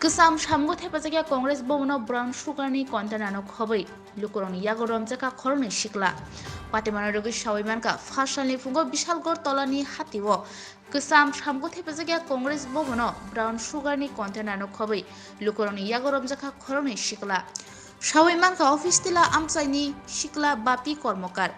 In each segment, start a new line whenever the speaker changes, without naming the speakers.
Kesam Shamgo Tepazakia Congress Bono Brown Sugarni Contanano Hobby, Lukuroni Yago Romzaka Koroni Shikla. Patimana Rogi Shawimanka, Fashionly Fungo Bishal Gortolani Hatiwo. Kesam Shamgo Tepazakia Congress Bono Brown Sugarni Contanano Hobby, Lukuroni Yago Romzaka Koroni Shikla. Shawimanka Office Tila Amsaini Shikla Bapi Kormokar.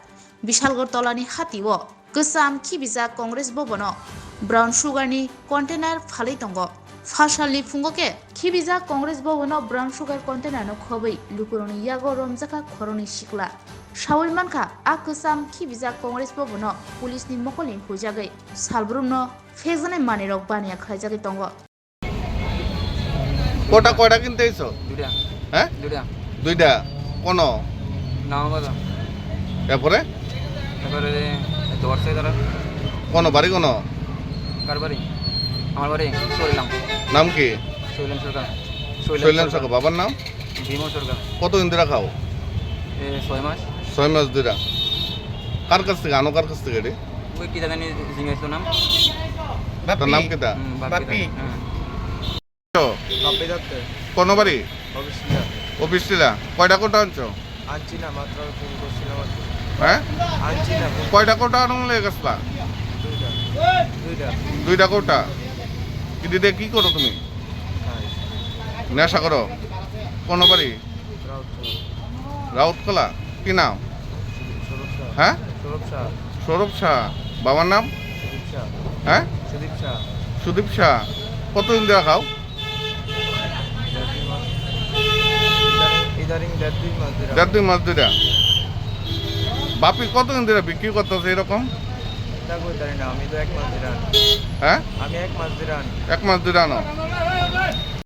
Bishal Gortolani Hatiwo. Kesam Kibiza Congress Bono Brown Sugarni Container Falitongo. Fashionly Fungoke, Kibiza Congress Bono Brown Sugar Container no Kobe, Lukuroni Yago Romzaka Koroni Shikla. Shawilmanka, Akusam Kibiza Congress Bono, Police ni Mokolin Hujage, Salbruno, Fezane Manirok Bania Kajaki Tongo.
Kota kota kinte iso?
Duda.
Eh?
Duda.
Duida. Kono?
Nama kata.
Epore?
Epore itu warsa itu lah.
Kono bari kono?
Karbari. Amal bari. Soilam.
নাম কি?
Soilam surga.
Sailen সরকার বাবার নাম?
Bimo surga.
কতদিন ধরে খাও?
6 মাস।
6 মাস ধরে। কার কাছ থেকে আনো কার কাছ থেকে রে?
Gue kita kan jingas tu nam.
তার নাম কি তা?
Bapi.
Bapi যাচ্ছে
কোন বাড়ি?
অবশ্যই
অফিস টিলা কয়টা কোটা আনছো?
আনছি না মাত্র ফোন করছিলাম আর কি।
হ্যাঁ?
আনছি না ফোন
কয়টা কোটা আনলে গেছলা?
দুইটা
দুইটা কোটা। কি দিতে কি করো তুমি? নেশা করো? কোন বাড়ি? রাউতকলা। কি নাম? হ্যাঁ? সৌরভ শাহ। বাবার নাম? হ্যাঁ? সুদীপ শাহ। কতদিন ধরে খাও? দেড় দুই মাস ধরে। বাপি কতদিন ধরে বিক্রি করতেছে এরকম?
আমি তো 1 মাস ধরে আনি।
হ্যাঁ?
আমি 1 মাস ধরে আনি।
1 মাস ধরে আনো।